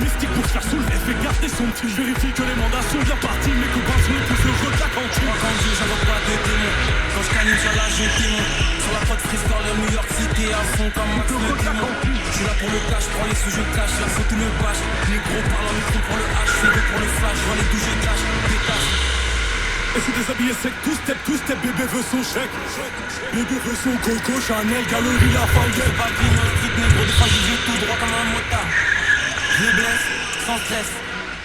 mystique pour se faire soulever et fait garder son petit. Je vérifie que les mandats sont bien partis. Mes copains sont les plus heureux de la cantine. Quand je j'invoque pas de démons. Quand je canine sur la j'ai démon. Sur la prod freestyle de New York City à fond comme Max le démon. Je suis là pour le cash, prends les sous je cache. La faute tout le bâche. Les gros parlent en micro pour le H. C'est deux pour le flash, je vois les douches je cache. Détache. Et c'est déshabillé sec, tout step, bébé veut son chèque. Bébé veut son coco, Chanel, galerie, la Fayette. Pas de vie, street négro, des fois je tout droit comme un motard. Je les blesse, sans stress.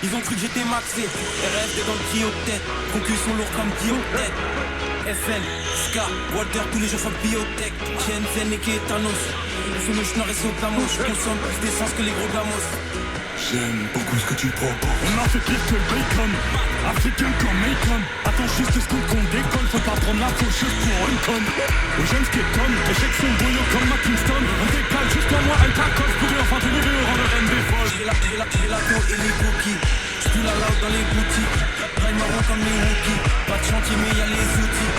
Ils ont cru que j'étais maxé. RF, t'es dans le trio de tête. Concussion lourd comme Guillaume tête. FN, Ska, Walter, tous les jours sur biotech. Shenzhen et Kétanos. Sous le schnorr et sous la mouche. Je consomme plus d'essence que les gros gamos. J'aime beaucoup ce que tu proposes. On a fait pire que le bacon. Africain comme Macon. Attends juste ce qu'on décolle. Faut pas prendre la faucheuse pour une conne. Aux jeunes ce qui étonne. Échecs sont bouillants comme ma Kingston. On décale jusqu'à moi, elle t'accorde. Pour enfin te lever au rang de reine des folles. J'ai la taux et les cookies. J'pue la loud dans les boutiques. Rail marron comme les rookies. Pas de chantier mais y'a les outils.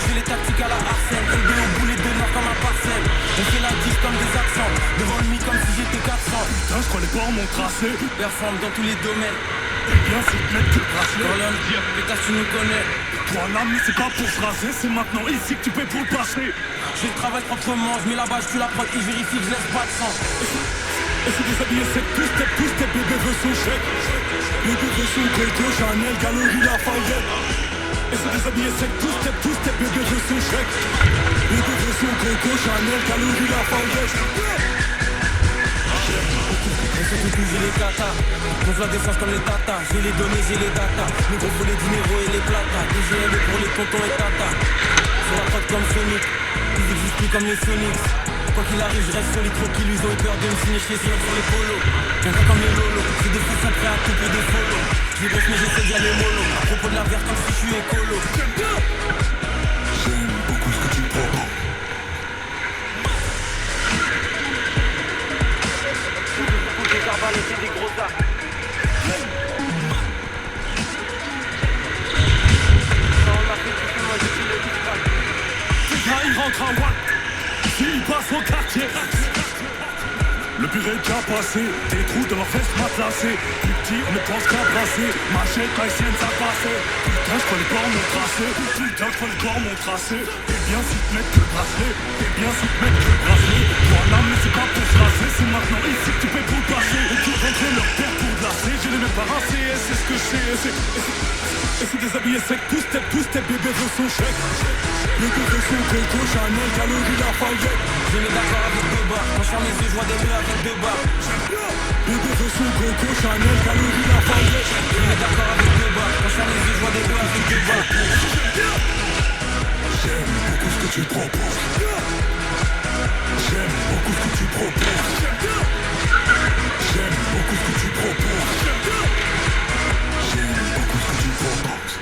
J'fais les tactiques à la Arsène. LB au boulet de nord comme un parcelle. On fait la 10 comme des accents. Devant le mi comme si j'étais 400. Putain, je crois les ports m'ont tracé. Performe dans tous les domaines. Eh bien, c'est de mettre que le bracelet. Orléans, pétasse, tu nous connais. Toi là, mais c'est pas pour se raser. C'est maintenant ici que tu paies pour le passer. Je travaille proprement. J'mets la base, j'tue la prod et j'vérifie que j'laisse pas de sang. Et c'est déshabillé sec, tout step, bébé veut son chèque. Bébé veut son coco, Chanel, galerie, la Fayette. Et c'est déshabillé sec, tout step, bébé veut son chèque. Bébé veut son coco, Chanel, galerie, la Fayette. Et surtout que j'ai les katas. Gonfle la défense comme les tatas. J'ai les données, j'ai les datas. Les gros volets du Nero et les platas. DGL pour les tontons et tatas. Sur la prod comme Sonic. Ils existent plus comme les Sonics. Quoi qu'il arrive, je reste solide, tranquille. Ils ont eu peur de me signer chez eux sur les polos. J'aime pas comme les lolos. J'ai des fous sont prêts à tout pour des follow. Je les brosse mais j'essaie d'y aller mollo. À propos de la verte comme si je suis écolo. J'aime beaucoup ce que tu proposes. Des arbalètes et des gros arcs. Quand on a fait tout ça, moi je suis le distract. Là il rentre en one. Ici il passe au quartier. Le purée qui a passé, des trous dans leurs fesses matelassées. Plus petit, on ne pense qu'à brasser. Machette, haïtienne, ça passait. Putain, je crois les corps m'ont tracé. Putain, je crois les corps m'ont tracé. Eh bien, si te mettent que le bracelet. Eh bien, si te mettent que le bracelet. Toi là, mais c'est pas pour se raser. C'est maintenant ici que tu payes pour le passer. Et qui rentrer leur père pour glacer. J'ai les mêmes parents, c'est ce que je sais. Et c'est déshabillé sec, tout step, bébé veut son chèque. Bébé veut son coco, Chanel, galerie, la Fayette. Je mets d'accord avec deux barres. Quand je ferme les yeux, je vois des murs avec deux barres. Bébé veut son coco, Chanel, galerie, la Fayette. Je mets d'accord avec deux barres. Quand je ferme les yeux, je vois des murs avec deux barres. J'aime beaucoup ce que tu proposes. J'aime beaucoup ce que tu proposes. J'aime beaucoup ce que tu proposes. J'aime beaucoup ce que tu proposes.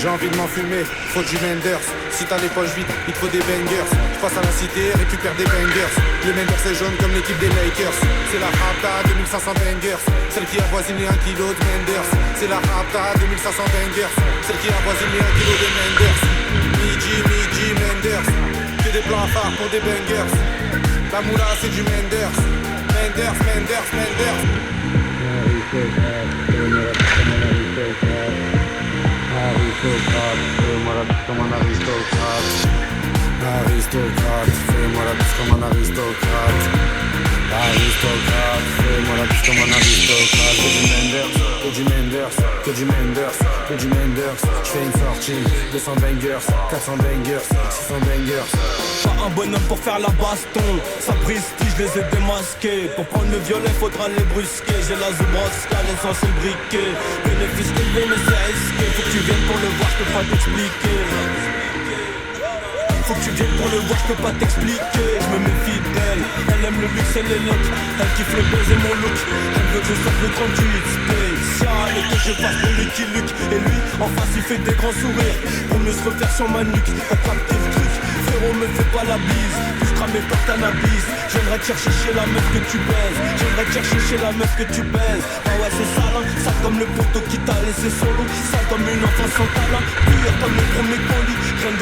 J'ai envie de m'enfumer, faut du Menders. Si t'as les poches vides, il te faut des bangers. Je passe à la cité, récupère des bangers. Le Menders est jaune comme l'équipe des Lakers. C'est la Rapta 2500 bangers. Celle qui avoisine les 1 kilo de Menders. C'est la Rapta 2500 bangers. Celle qui avoisine les 1 kilo de Menders. Midi, Menders. Que des plans phares pour des bangers. La moula c'est du Menders. Menders. Aristocrate, fais-moi la bise comme un aristocrate. Aristocrate, fais-moi la bise comme un aristocrate. Que du Menders. J'fais une sortie, 200 bangers, 400 bangers, 600 bangers. Pas un bonhomme pour faire la baston. Ça brise qui je les ai démasqués. Pour prendre le violet faudra les brusquer. J'ai la Zubrovska, l'essence et le briquet. Bénéfice élevé mais c'est risqué. Faut que tu viennes pour le voir, je peux pas t'expliquer. Faut que tu viennes pour le voir, je peux pas t'expliquer. Je me méfie d'elle, elle aime le luxe et les looks. Elle kiffe le buzz et mon look. Elle veut que je sorte le 38 spécial et que je fasse le Lucky Luke. Et lui, en face il fait des grands sourires pour mieux se refaire sur ma nuque. Pour capter le truc, frérot me fais pas la bise. Puis je cramais par cannabis. J'aimerais te chercher chez la meuf que tu baises. J'aimerais te chercher chez la meuf que tu baises. Ah ouais c'est sale, hein, sale comme le poteau qui t'a laissé solo. Sale comme une enfant sans talent. Pure comme le premier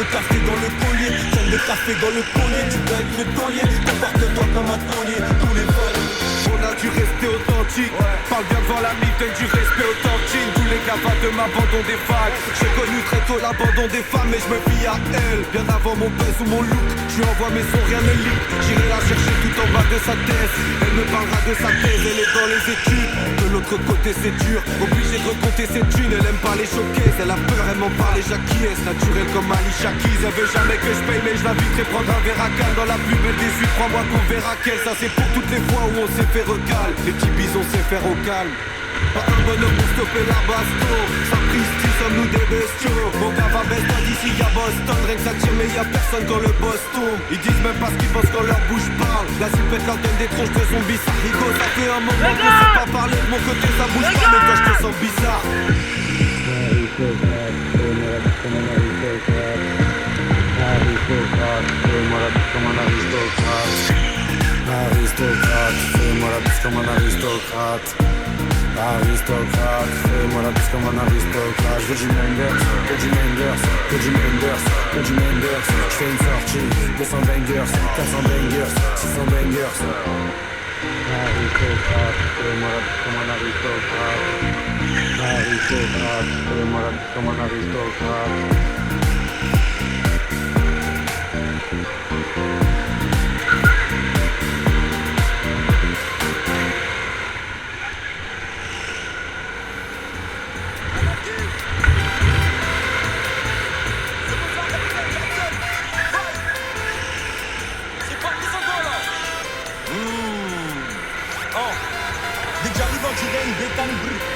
de café dans le collier, canne de café dans le collier. Tu dois être le taulier, comporte-toi comme un taulier. Tous les vols, on a dû rester authentique. Parle bien devant la mythe, donne du respect authentique. Tous les capables de m'abandon des vagues. J'ai connu très tôt l'abandon des femmes, mais je me fie à elle. Bien avant mon buzz ou mon look, je lui envoie mes sons, rien ne lit. J'irai la chercher tout en bas de sa thèse. Elle me parlera de sa thèse, elle est dans les études. De l'autre côté c'est dur, obligé de recompter ses thunes. Elle aime pas les choquer, elle a peur, elle m'en parle et j'acquiesce. Naturel comme Ali Shakiz, elle veut jamais que je paye, mais je l'inviterai prendre un verre à calme. Dans la plus belle des suites, crois-moi qu'on verra qu'elle. Ça c'est pour toutes les fois où on s'est fait recal. Les petits bisons sait faire au calme. Pas un bonhomme pour stopper la basto. Sapristi, sommes-nous des bestiaux. Mon gars va baisse, d'ici y'a Boston. Rien que ça tire mais y'a personne quand le boss tombe. Ils disent même pas ce qu'ils pensent quand leur bouche parle. La zipette leur donne des tronches de zombies. Ça rigole, ça fait un moment qu'on sait pas parler. De mon côté ça bouge pas, mais toi je te sens bizarre. Aristocrate, fais-moi la bise comme un aristocrate. Aristocrate, fais-moi la bise comme un aristocrate. Je veux du Menders, que du Menders, que du Menders, que du Menders. Je fais une sortie, 200 bangers, 400 bangers, 600 bangers. Aristocrate, fais-moi la bise comme un aristocrate. Aristocrate, fais-moi la bise comme un aristocrate.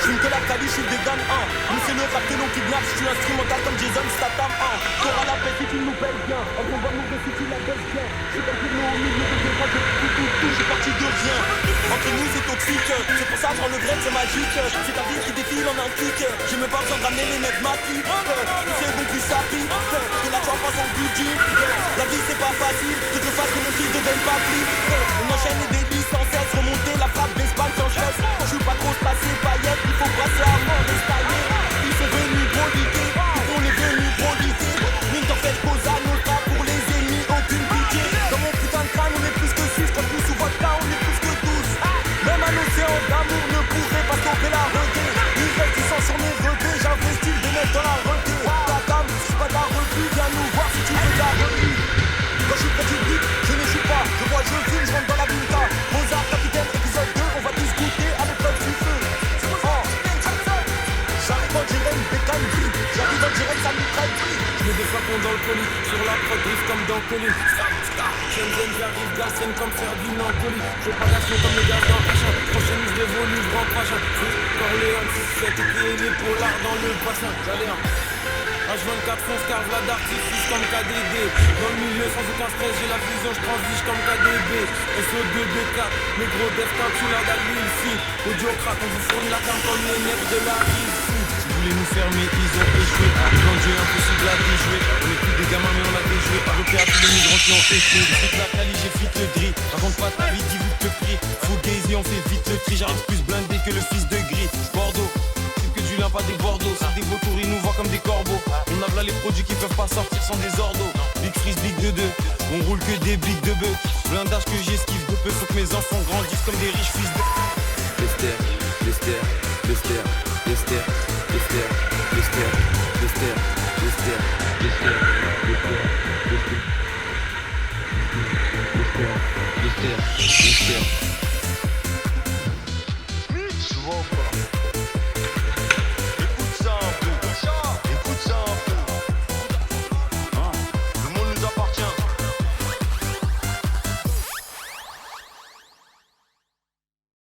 J'fume que la cali, j'suis vegan, nous c'est le rap que l'on kidnappe, j'suis instrumental comme Jason Statham, T'auras la paix si tu nous payes bien, on va mourir si tu la baisses bien. J'suis pas pour nous au milieu de tes bras, j'suis parti de rien. Entre nous c'est toxique, c'est pour ça que le grain c'est magique. C'est ta vie qui défile en un clic, j'ai même pas besoin de ramener les mecs ma fille. C'est bon plus ça pique, que la joie passe en budget. La vie c'est pas facile, que je fasse que mon fils devienne pas flic. On enchaîne les délits sans cesse, remonter la frappe d'Espagne sans stress. J'suis pas trop passé paillettes, il faut brasser à mort les tailler. Ils sont venus broliquer, on est venus broliquer. Mine t'en faites cause à nos tas pour les ennemis, aucune pitié. Dans mon putain de crâne on est plus que 6, comme plus sous votre cas on est plus que 12. Même un océan d'amour ne pourrait pas stopper la reggae. Il reste du sang sur mes revêts, j'investis des mecs dans la reggae. Ta dame, si pas de la revue, viens nous voir si tu veux de la revue. Quand je suis près du beat, je ne joue pas, je vois, je fume, je rentre dans la vita. Mozart, capitaine, épisode 2, on va tous goûter à l'épreuve du feu. J'arrive en direct, bécane, j'arrive en direct, ça nous traite. Je mets des flacons dans le colis, sur la prod, drift comme dans Colis. Shenzhen, j'arrive, Garcène comme Ferdinand Colis. Je pas d'action comme les gars dans Cachin. Prochaine liste d'évolue, grand prochain. Corléone, 6-7, et les polars dans le bassin. J'allais H24 fonce carve la d'artifice comme KDD. Dans le milieu sans aucun stress j'ai la vision, je transige comme KDB. SO2B4, mes gros devs quand tu l'as d'allumer ici. Audio crack, on vous fournit la carte comme les nerfs de la rive. Ils voulaient nous fermer, ils ont échoué. Quand Dieu impossible à déjouer. On est plus des gamins mais on a déjoué. Par le théâtre tous les migrants qui ont échoué. C'est que la quali, j'ai vite le gris. Raconte pas ta vie, dis vite le prix. Fugazi, on fait vite le tri. J'arrive plus blindé que le fils de gris. Bordeaux, c'est que du lin, pas des Bordeaux. C'est des vautours, ils nous voient comme des corbeaux. On a là les produits qui peuvent pas sortir sans des ordos. Big freeze, big de deux. On roule que des blics de bœuf. Blindage que j'esquive de peu. Faut que mes enfants grandissent comme des riches fils de. Lester, Lester, Lester, Lester, Lester, Lester, Lester, Lester.